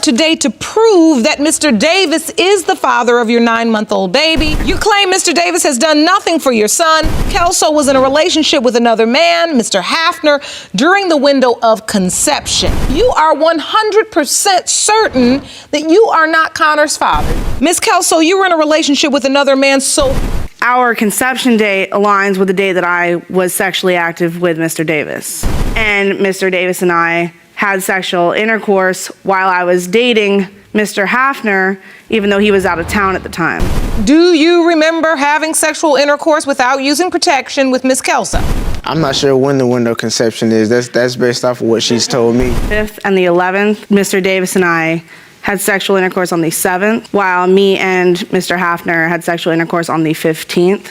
Today to prove that Mr. Davis is the father of your 9-month-old baby. You claim Mr. Davis has done nothing for your son. Kelso was in a relationship with another man, Mr. Hafner, during the window of conception. You are 100% certain that you are not Connor's father. Miss Kelso, you were in a relationship with another man, so our conception date aligns with the day that I was sexually active with Mr. Davis. And Mr. Davis and I had sexual intercourse while I was dating Mr. Hafner, even though he was out of town at the time. do you remember having sexual intercourse without using protection with Miss Kelso? I'm not sure when the window of conception is. That's based off of what she's told me. 5th and the 11th, Mr. Davis and I had sexual intercourse on the 7th, while me and Mr. Hafner had sexual intercourse on the 15th.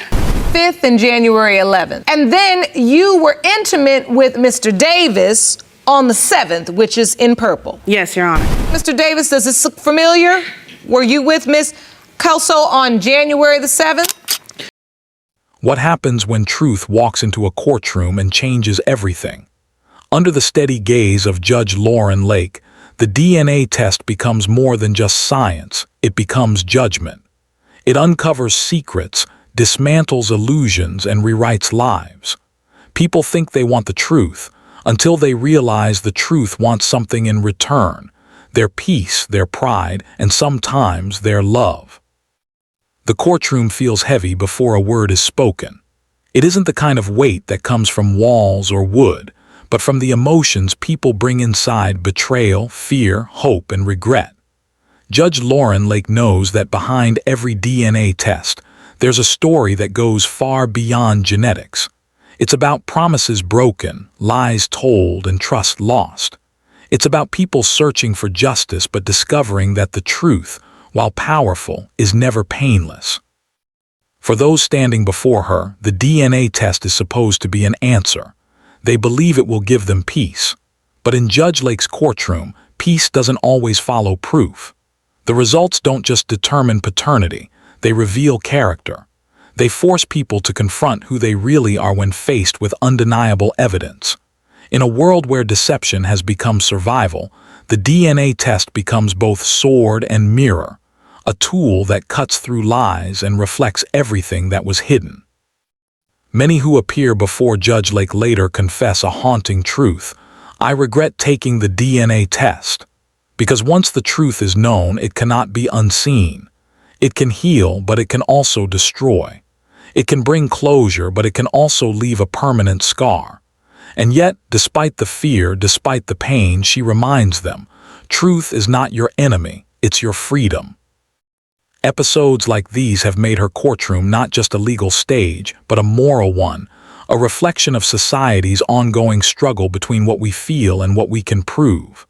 5th and January 11th. And then you were intimate with Mr. Davis on the 7th, which is in purple. Yes, Your Honor. Mr. Davis, does this look familiar? Were you with Miss Kelso on January the 7th? What happens when truth walks into a courtroom and changes everything? Under the steady gaze of Judge Lauren Lake, the DNA test becomes more than just science, it becomes judgment. It uncovers secrets, dismantles illusions, and rewrites lives. People think they want the truth until they realize the truth wants something in return: their peace, their pride, and sometimes their love. The courtroom feels heavy before a word is spoken. It isn't the kind of weight that comes from walls or wood, but from the emotions people bring inside: betrayal, fear, hope, and regret. Judge Lauren Lake knows that behind every DNA test, there's a story that goes far beyond genetics. It's about promises broken, lies told, and trust lost. It's about people searching for justice but discovering that the truth, while powerful, is never painless. For those standing before her, the DNA test is supposed to be an answer. They believe it will give them peace. But in Judge Lake's courtroom, peace doesn't always follow proof. The results don't just determine paternity, they reveal character. They force people to confront who they really are when faced with undeniable evidence. In a world where deception has become survival, the DNA test becomes both sword and mirror, a tool that cuts through lies and reflects everything that was hidden. Many who appear before Judge Lake later confess a haunting truth: "I regret taking the DNA test." Because once the truth is known, it cannot be unseen. It can heal, but it can also destroy. It can bring closure, but it can also leave a permanent scar. And yet, despite the fear, despite the pain, she reminds them, truth is not your enemy, it's your freedom. Episodes like these have made her courtroom not just a legal stage, but a moral one, a reflection of society's ongoing struggle between what we feel and what we can prove.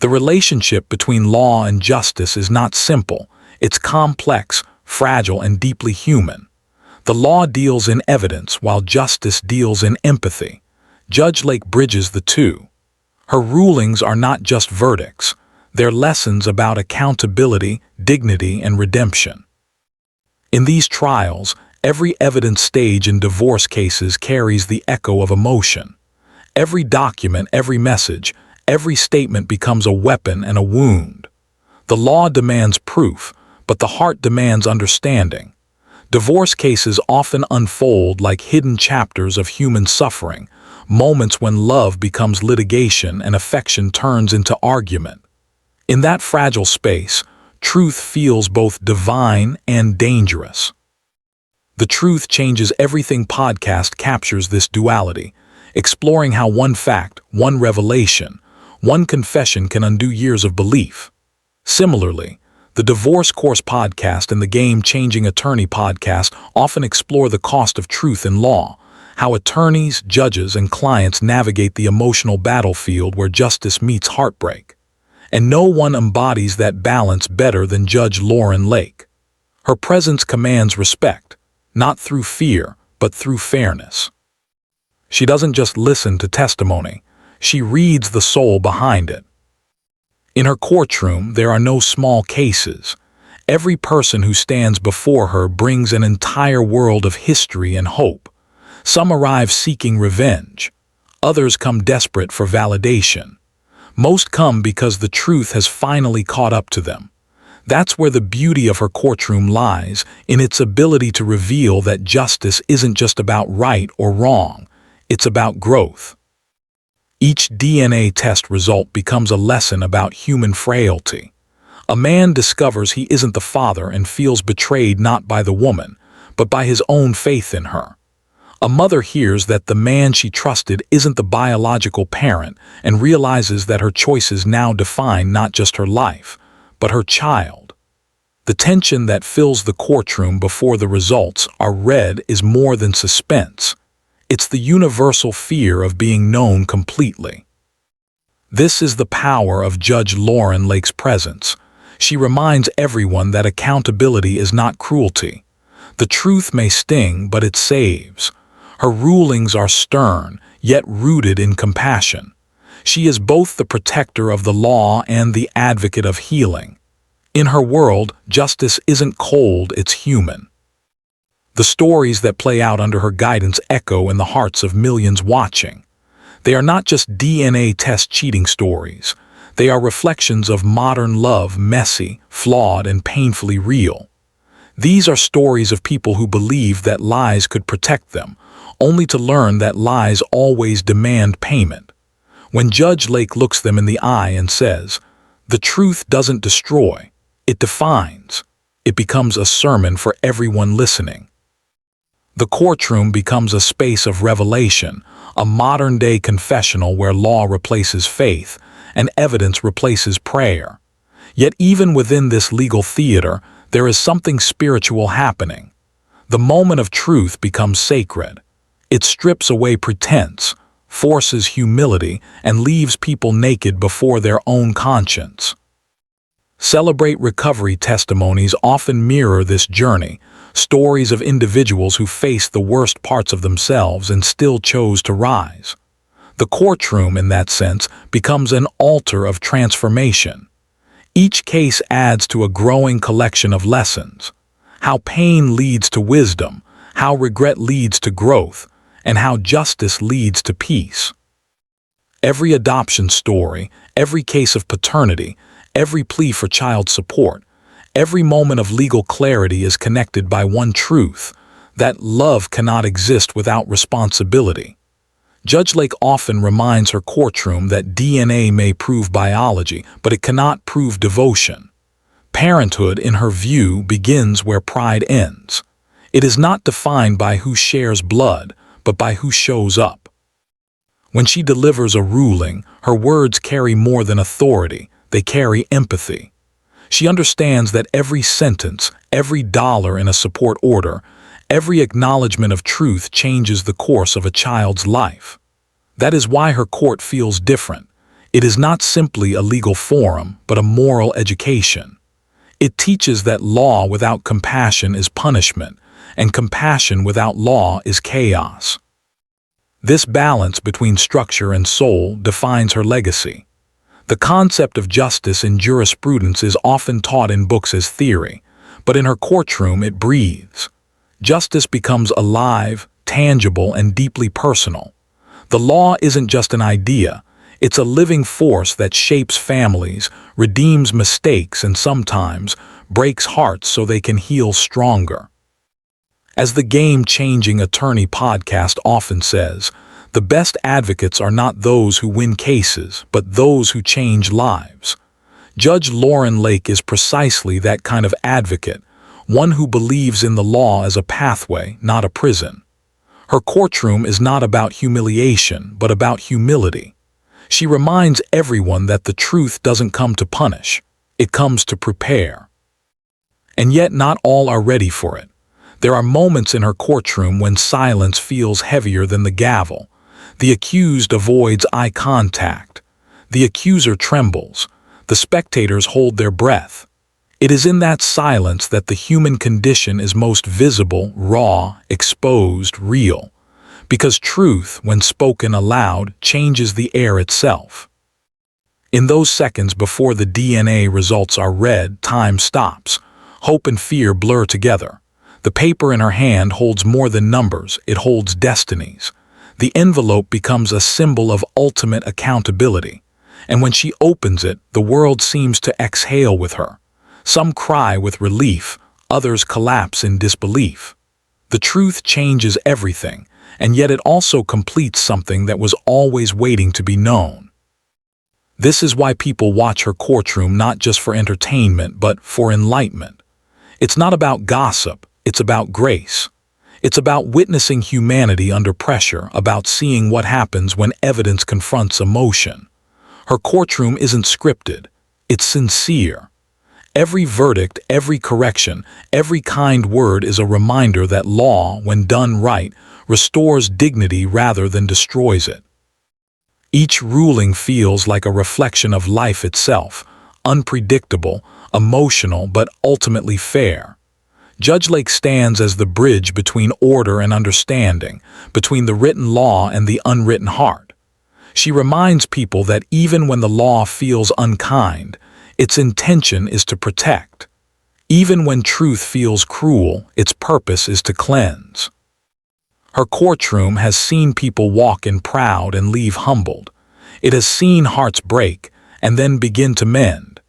The relationship between law and justice is not simple. It's complex, fragile, and deeply human. The law deals in evidence, while justice deals in empathy. Judge Lake bridges the two. Her rulings are not just verdicts. They're lessons about accountability, dignity, and redemption. In these trials, every evidence stage in divorce cases carries the echo of emotion. Every document, every message, every statement becomes a weapon and a wound. The law demands proof, but the heart demands understanding. Divorce cases often unfold like hidden chapters of human suffering, moments when love becomes litigation and affection turns into argument. In that fragile space, truth feels both divine and dangerous. The Truth Changes Everything podcast captures this duality, exploring how one fact, one revelation, one confession can undo years of belief. Similarly, the Divorce Course podcast and the Game Changing Attorney podcast often explore the cost of truth in law, how attorneys, judges, and clients navigate the emotional battlefield where justice meets heartbreak. And no one embodies that balance better than Judge Lauren Lake. Her presence commands respect, not through fear, but through fairness. She doesn't just listen to testimony, she reads the soul behind it. In her courtroom, there are no small cases. Every person who stands before her brings an entire world of history and hope. Some arrive seeking revenge. Others come desperate for validation. Most come because the truth has finally caught up to them. That's where the beauty of her courtroom lies, in its ability to reveal that justice isn't just about right or wrong, it's about growth. Each DNA test result becomes a lesson about human frailty. A man discovers he isn't the father and feels betrayed not by the woman, but by his own faith in her. A mother hears that the man she trusted isn't the biological parent and realizes that her choices now define not just her life, but her child. The tension that fills the courtroom before the results are read is more than suspense. It's the universal fear of being known completely. This is the power of Judge Lauren Lake's presence. She reminds everyone that accountability is not cruelty. The truth may sting, but it saves. Her rulings are stern, yet rooted in compassion. She is both the protector of the law and the advocate of healing. In her world, justice isn't cold, it's human. The stories that play out under her guidance echo in the hearts of millions watching. They are not just DNA test cheating stories. They are reflections of modern love, messy, flawed, and painfully real. These are stories of people who believed that lies could protect them, only to learn that lies always demand payment. When Judge Lake looks them in the eye and says, "The truth doesn't destroy, it defines," it becomes a sermon for everyone listening. The courtroom becomes a space of revelation, a modern-day confessional where law replaces faith and evidence replaces prayer. Yet even within this legal theater, there is something spiritual happening. The moment of truth becomes sacred. It strips away pretense, forces humility, and leaves people naked before their own conscience. Celebrate Recovery testimonies often mirror this journey, stories of individuals who faced the worst parts of themselves and still chose to rise. The courtroom, in that sense, becomes an altar of transformation. Each case adds to a growing collection of lessons: how pain leads to wisdom, how regret leads to growth, and how justice leads to peace. Every adoption story, every case of paternity, every plea for child support, every moment of legal clarity is connected by one truth: that love cannot exist without responsibility. Judge Lake often reminds her courtroom that DNA may prove biology, but it cannot prove devotion. Parenthood, in her view, begins where pride ends. It is not defined by who shares blood, but by who shows up. When she delivers a ruling, her words carry more than authority, they carry empathy. She understands that every sentence, every dollar in a support order, every acknowledgement of truth changes the course of a child's life. That is why her court feels different. It is not simply a legal forum, but a moral education. It teaches that law without compassion is punishment, and compassion without law is chaos. This balance between structure and soul defines her legacy. The concept of justice in jurisprudence is often taught in books as theory, but in her courtroom it breathes. Justice becomes alive, tangible, and deeply personal. The law isn't just an idea, it's a living force that shapes families, redeems mistakes, and sometimes breaks hearts so they can heal stronger. As the Game-Changing Attorney podcast often says, the best advocates are not those who win cases, but those who change lives. Judge Lauren Lake is precisely that kind of advocate, one who believes in the law as a pathway, not a prison. Her courtroom is not about humiliation, but about humility. She reminds everyone that the truth doesn't come to punish, it comes to prepare. And yet not all are ready for it. There are moments in her courtroom when silence feels heavier than the gavel. The accused avoids eye contact. The accuser trembles. The spectators hold their breath. It is in that silence that the human condition is most visible, raw, exposed, real. Because truth, when spoken aloud, changes the air itself. In those seconds before the DNA results are read, time stops. Hope and fear blur together. The paper in her hand holds more than numbers, it holds destinies. The envelope becomes a symbol of ultimate accountability. And when she opens it, the world seems to exhale with her. Some cry with relief, others collapse in disbelief. The truth changes everything, and yet it also completes something that was always waiting to be known. This is why people watch her courtroom not just for entertainment, but for enlightenment. It's not about gossip, it's about grace. It's about witnessing humanity under pressure, about seeing what happens when evidence confronts emotion. Her courtroom isn't scripted, it's sincere. Every verdict, every correction, every kind word is a reminder that law, when done right, restores dignity rather than destroys it. Each ruling feels like a reflection of life itself, unpredictable, emotional, but ultimately fair. Judge Lake stands as the bridge between order and understanding, between the written law and the unwritten heart. She reminds people that even when the law feels unkind, its intention is to protect. Even when truth feels cruel, its purpose is to cleanse. Her courtroom has seen people walk in proud and leave humbled. It has seen hearts break and then begin to mend.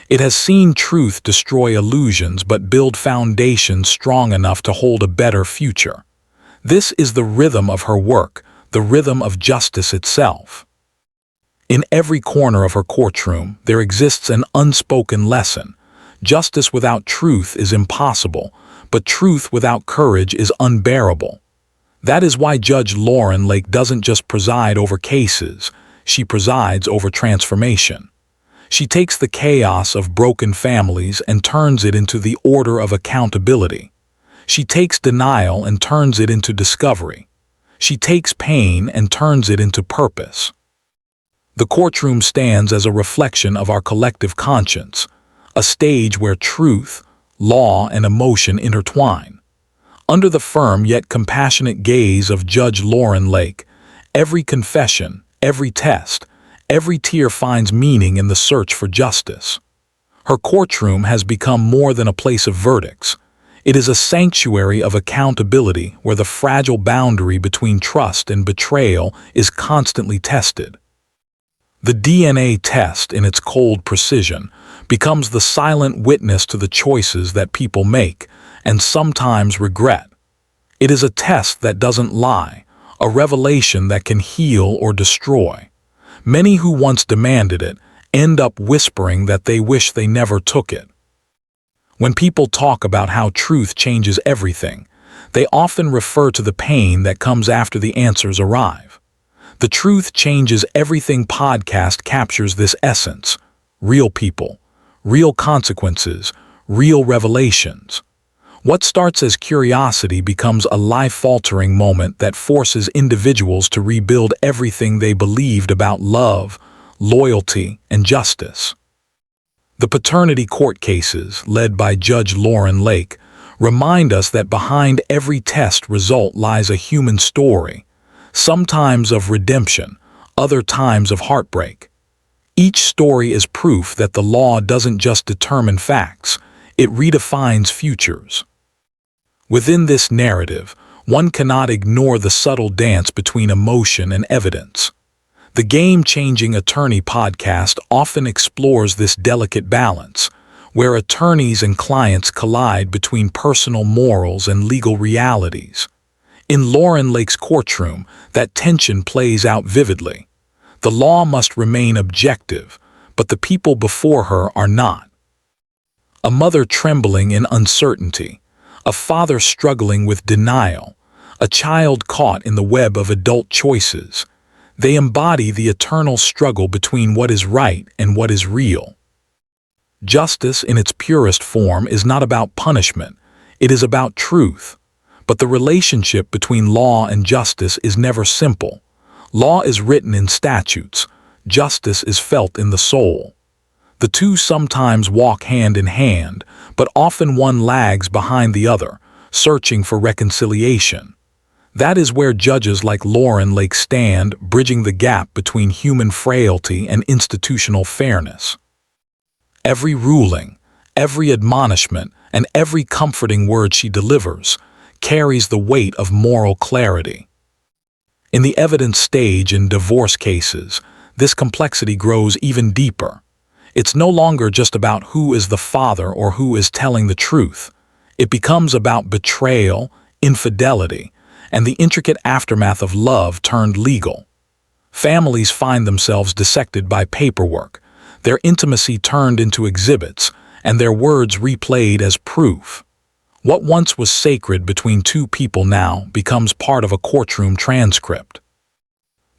It has seen truth destroy illusions but build foundations strong enough to hold a better future. This is the rhythm of her work, the rhythm of justice itself. In every corner of her courtroom, there exists an unspoken lesson. Justice without truth is impossible, but truth without courage is unbearable. That is why Judge Lauren Lake doesn't just preside over cases, she presides over transformation. She takes the chaos of broken families and turns it into the order of accountability. She takes denial and turns it into discovery. She takes pain and turns it into purpose. The courtroom stands as a reflection of our collective conscience, a stage where truth, law, and emotion intertwine. Under the firm yet compassionate gaze of Judge Lauren Lake, every confession, every test, every tear finds meaning in the search for justice. Her courtroom has become more than a place of verdicts. It is a sanctuary of accountability where the fragile boundary between trust and betrayal is constantly tested. The DNA test, in its cold precision, becomes the silent witness to the choices that people make and sometimes regret. It is a test that doesn't lie, a revelation that can heal or destroy. Many who once demanded it end up whispering that they wish they never took it. When people talk about how truth changes everything, they often refer to the pain that comes after the answers arrive. The Truth Changes Everything podcast captures this essence: real people, real consequences, real revelations. What starts as curiosity becomes a life-altering moment that forces individuals to rebuild everything they believed about love, loyalty, and justice. The paternity court cases, led by Judge Lauren Lake, remind us that behind every test result lies a human story, sometimes of redemption, other times of heartbreak. Each story is proof that the law doesn't just determine facts, it redefines futures. Within this narrative, one cannot ignore the subtle dance between emotion and evidence. The Game-Changing Attorney podcast often explores this delicate balance, where attorneys and clients collide between personal morals and legal realities. In Lauren Lake's courtroom, that tension plays out vividly. The law must remain objective, but the people before her are not. A mother trembling in uncertainty, a father struggling with denial, a child caught in the web of adult choices. They embody the eternal struggle between what is right and what is real. Justice in its purest form is not about punishment, it is about truth. But the relationship between law and justice is never simple. Law is written in statutes, justice is felt in the soul. The two sometimes walk hand in hand, but often one lags behind the other, searching for reconciliation. That is where judges like Lauren Lake stand, bridging the gap between human frailty and institutional fairness. Every ruling, every admonishment, and every comforting word she delivers carries the weight of moral clarity. In the evidence stage in divorce cases, this complexity grows even deeper. It's no longer just about who is the father or who is telling the truth. It becomes about betrayal, infidelity, and the intricate aftermath of love turned legal. Families find themselves dissected by paperwork, their intimacy turned into exhibits, and their words replayed as proof. What once was sacred between two people now becomes part of a courtroom transcript.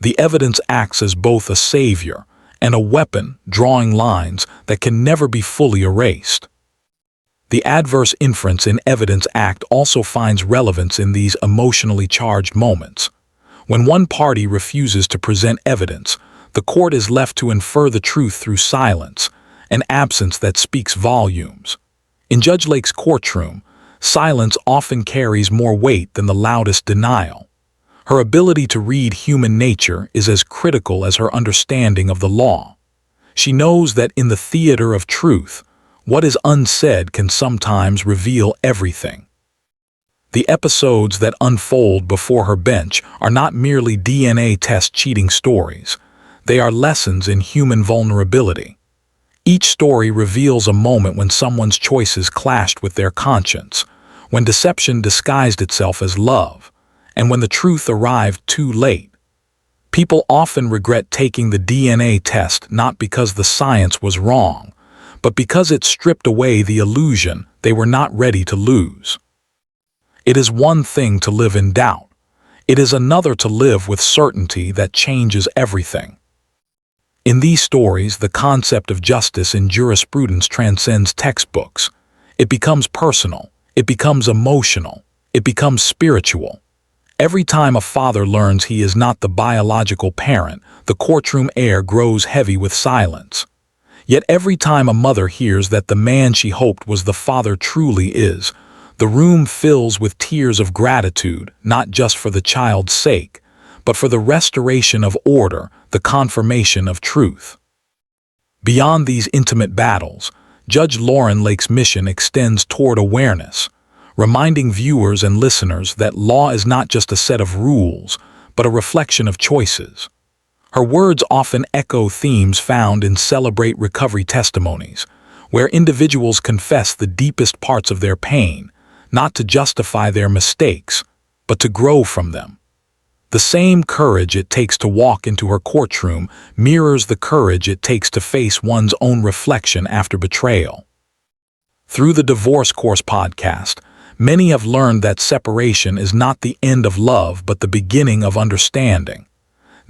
The evidence acts as both a savior and a weapon, drawing lines that can never be fully erased. The adverse inference in Evidence Act also finds relevance in these emotionally charged moments. When one party refuses to present evidence, the court is left to infer the truth through silence, an absence that speaks volumes. In Judge Lake's courtroom, silence often carries more weight than the loudest denial. Her ability to read human nature is as critical as her understanding of the law. She knows that in the theater of truth, what is unsaid can sometimes reveal everything. The episodes that unfold before her bench are not merely DNA test cheating stories. They are lessons in human vulnerability. Each story reveals a moment when someone's choices clashed with their conscience, when deception disguised itself as love, and when the truth arrived too late. People often regret taking the DNA test not because the science was wrong, but because it stripped away the illusion they were not ready to lose. It is one thing to live in doubt. It is another to live with certainty that changes everything. In these stories, the concept of justice in jurisprudence transcends textbooks. It becomes personal. It becomes emotional. It becomes spiritual. Every time a father learns he is not the biological parent, the courtroom air grows heavy with silence. Yet every time a mother hears that the man she hoped was the father truly is, the room fills with tears of gratitude, not just for the child's sake, but for the restoration of order, the confirmation of truth. Beyond these intimate battles, Judge Lauren Lake's mission extends toward awareness, reminding viewers and listeners that law is not just a set of rules, but a reflection of choices. Her words often echo themes found in Celebrate Recovery testimonies, where individuals confess the deepest parts of their pain, not to justify their mistakes, but to grow from them. The same courage it takes to walk into her courtroom mirrors the courage it takes to face one's own reflection after betrayal. Through the Divorce Course podcast, many have learned that separation is not the end of love but the beginning of understanding.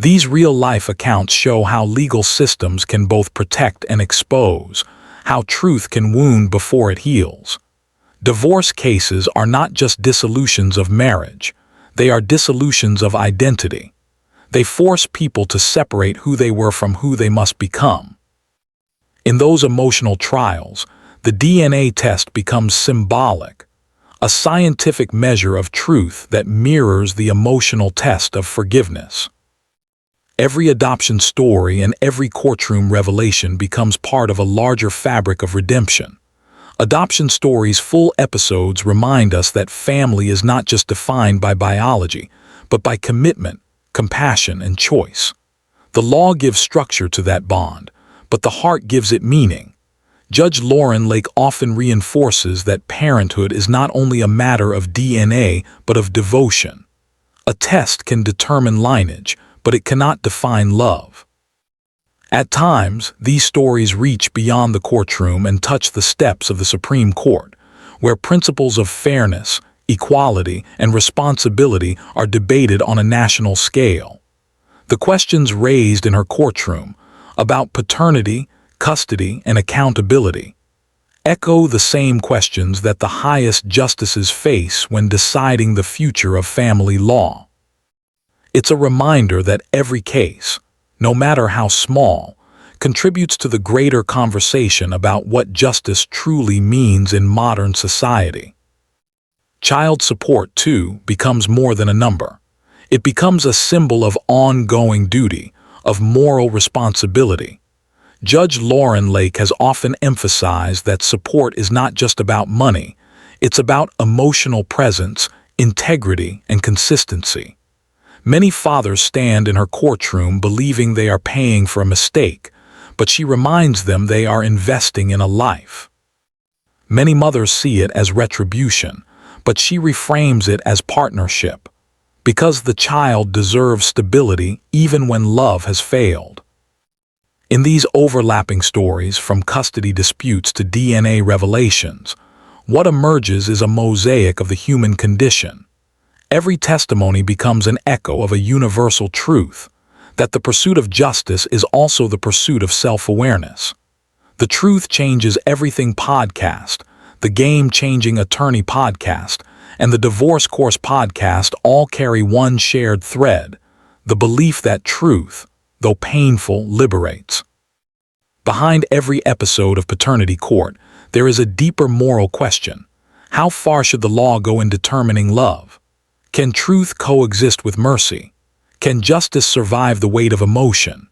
These real-life accounts show how legal systems can both protect and expose, how truth can wound before it heals. Divorce cases are not just dissolutions of marriage. They are dissolutions of identity. They force people to separate who they were from who they must become. In those emotional trials, the DNA test becomes symbolic, a scientific measure of truth that mirrors the emotional test of forgiveness. Every adoption story and every courtroom revelation becomes part of a larger fabric of redemption. Adoption stories' full episodes remind us that family is not just defined by biology, but by commitment, compassion, and choice. The law gives structure to that bond, but the heart gives it meaning. Judge Lauren Lake often reinforces that parenthood is not only a matter of DNA, but of devotion. A test can determine lineage, but it cannot define love. At times, these stories reach beyond the courtroom and touch the steps of the Supreme Court, where principles of fairness, equality, and responsibility are debated on a national scale. The questions raised in her courtroom about paternity, custody, and accountability echo the same questions that the highest justices face when deciding the future of family law. It's a reminder that every case, no matter how small, contributes to the greater conversation about what justice truly means in modern society. Child support, too, becomes more than a number. It becomes a symbol of ongoing duty, of moral responsibility. Judge Lauren Lake has often emphasized that support is not just about money, it's about emotional presence, integrity, and consistency. Many fathers stand in her courtroom believing they are paying for a mistake, but she reminds them they are investing in a life. Many mothers see it as retribution, but she reframes it as partnership, because the child deserves stability even when love has failed. In these overlapping stories, from custody disputes to DNA revelations, what emerges is a mosaic of the human condition. Every testimony becomes an echo of a universal truth, that the pursuit of justice is also the pursuit of self-awareness. The Truth Changes Everything podcast, the Game-Changing Attorney podcast, and the Divorce Course podcast all carry one shared thread: the belief that truth, though painful, liberates. Behind every episode of Paternity Court, there is a deeper moral question. How far should the law go in determining love? Can truth coexist with mercy? Can justice survive the weight of emotion?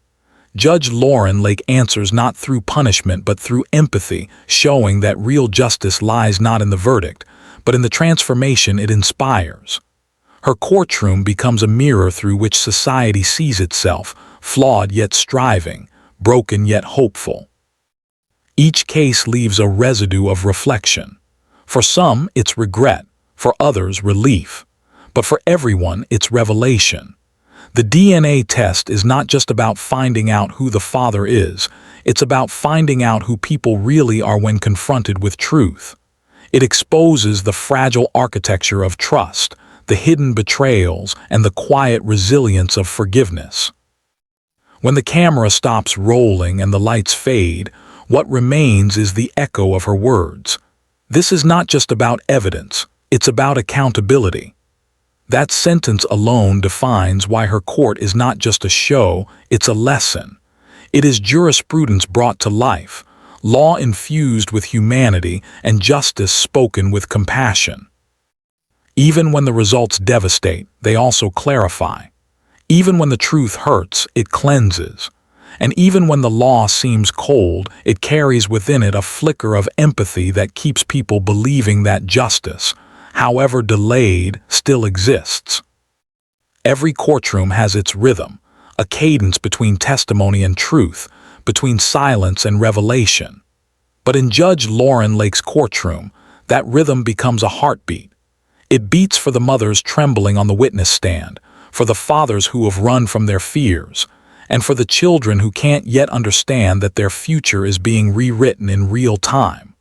Judge Lauren Lake answers not through punishment but through empathy, showing that real justice lies not in the verdict, but in the transformation it inspires. Her courtroom becomes a mirror through which society sees itself, flawed yet striving, broken yet hopeful. Each case leaves a residue of reflection. For some, it's regret, for others, relief, but for everyone, it's revelation. The DNA test is not just about finding out who the father is, it's about finding out who people really are when confronted with truth. It exposes the fragile architecture of trust, the hidden betrayals, and the quiet resilience of forgiveness. When the camera stops rolling and the lights fade, what remains is the echo of her words. This is not just about evidence, it's about accountability. That sentence alone defines why her court is not just a show, it's a lesson. It is jurisprudence brought to life, law infused with humanity, and justice spoken with compassion. Even when the results devastate, they also clarify. Even when the truth hurts, it cleanses. And even when the law seems cold, it carries within it a flicker of empathy that keeps people believing that justice, however delayed, still exists. Every courtroom has its rhythm, a cadence between testimony and truth, between silence and revelation. But in Judge Lauren Lake's courtroom, that rhythm becomes a heartbeat. It beats for the mothers trembling on the witness stand, for the fathers who have run from their fears, and for the children who can't yet understand that their future is being rewritten in real time.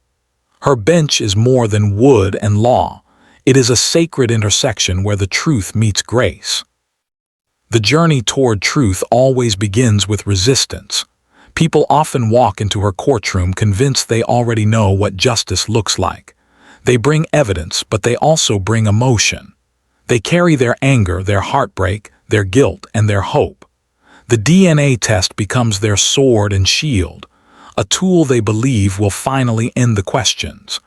Her bench is more than wood and law. It is a sacred intersection where the truth meets grace. The journey toward truth always begins with resistance. People often walk into her courtroom convinced they already know what justice looks like. They bring evidence, but they also bring emotion. They carry their anger, their heartbreak, their guilt, and their hope. The DNA test becomes their sword and shield, a tool they believe will finally end the questions.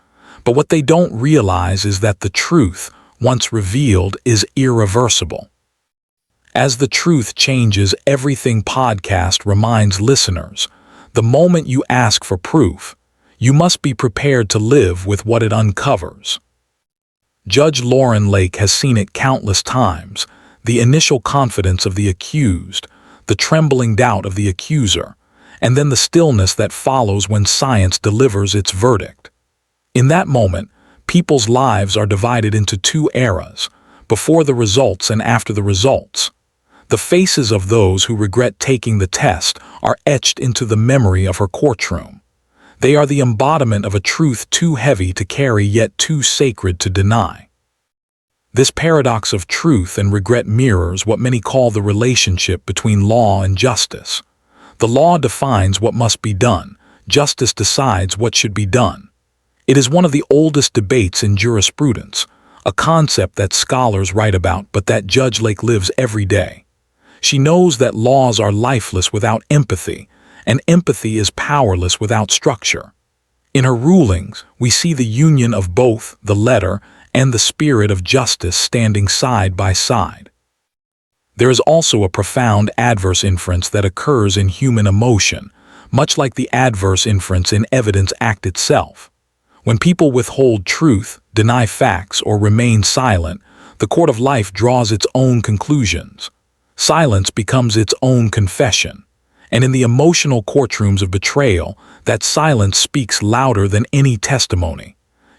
But what they don't realize is that the truth, once revealed, is irreversible. As the Truth Changes Everything podcast reminds listeners, the moment you ask for proof, you must be prepared to live with what it uncovers. Judge Lauren Lake has seen it countless times: the initial confidence of the accused, the trembling doubt of the accuser, and then the stillness that follows when science delivers its verdict. In that moment, people's lives are divided into two eras, before the results and after the results. The faces of those who regret taking the test are etched into the memory of her courtroom. They are the embodiment of a truth too heavy to carry yet too sacred to deny. This paradox of truth and regret mirrors what many call the relationship between law and justice. The law defines what must be done, justice decides what should be done. It is one of the oldest debates in jurisprudence, a concept that scholars write about but that Judge Lake lives every day. She knows that laws are lifeless without empathy, and empathy is powerless without structure. In her rulings, we see the union of both the letter and the spirit of justice standing side by side. There is also a profound adverse inference that occurs in human emotion, much like the adverse inference in Evidence Act itself. When people withhold truth, deny facts, or remain silent, The court of life draws its own conclusions. Silence becomes its own confession. And in the emotional courtrooms of betrayal, that silence speaks louder than any testimony.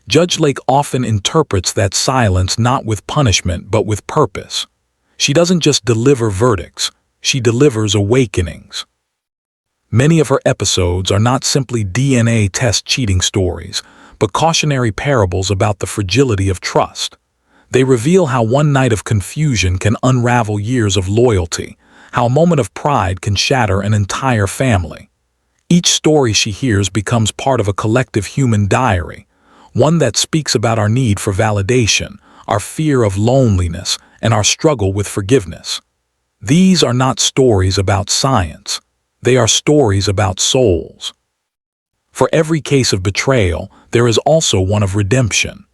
Judge Lake often interprets that silence not with punishment but with purpose. She doesn't just deliver verdicts, she delivers awakenings. Many of her episodes are not simply DNA test cheating stories, but cautionary parables about the fragility of trust. They reveal how one night of confusion can unravel years of loyalty, how a moment of pride can shatter an entire family. Each story she hears becomes part of a collective human diary, one that speaks about our need for validation, our fear of loneliness, and our struggle with forgiveness. These are not stories about science. They are stories about souls. For every case of betrayal, there is also one of redemption.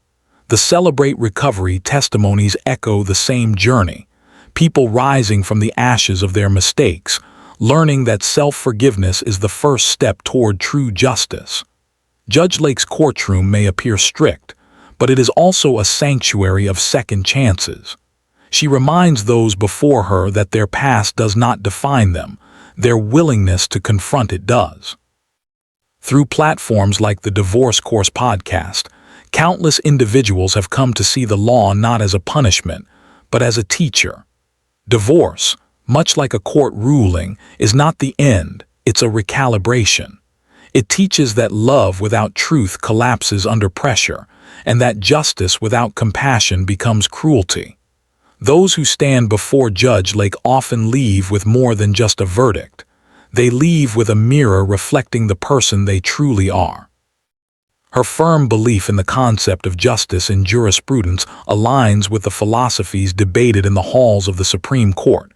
The Celebrate Recovery testimonies echo the same journey, people rising from the ashes of their mistakes, learning that self-forgiveness is the first step toward true justice. Judge Lake's courtroom may appear strict, but it is also a sanctuary of second chances. She reminds those before her that their past does not define them, their willingness to confront it does. Through platforms like the Divorce Course podcast, countless individuals have come to see the law not as a punishment, but as a teacher. Divorce, much like a court ruling, is not the end, it's a recalibration. It teaches that love without truth collapses under pressure, and that justice without compassion becomes cruelty. Those who stand before Judge Lake often leave with more than just a verdict. They leave with a mirror reflecting the person they truly are. Her firm belief in the concept of justice in jurisprudence aligns with the philosophies debated in the halls of the Supreme Court,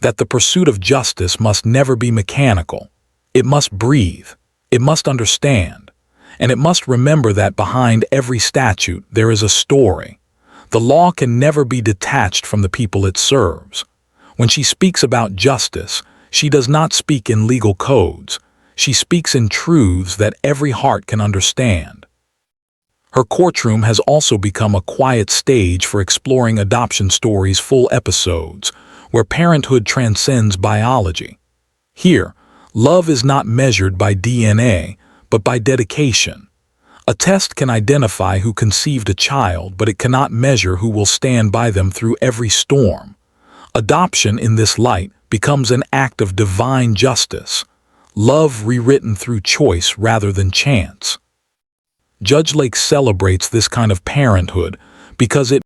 that the pursuit of justice must never be mechanical. It must breathe, it must understand, and it must remember that behind every statute there is a story. The law can never be detached from the people it serves. When she speaks about justice, she does not speak in legal codes. She speaks in truths that every heart can understand. Her courtroom has also become a quiet stage for exploring adoption stories' full episodes, where parenthood transcends biology. Here, love is not measured by DNA, but by dedication. A test can identify who conceived a child, but it cannot measure who will stand by them through every storm. Adoption in this light becomes an act of divine justice, love rewritten through choice rather than chance. Judge Lake celebrates this kind of parenthood because it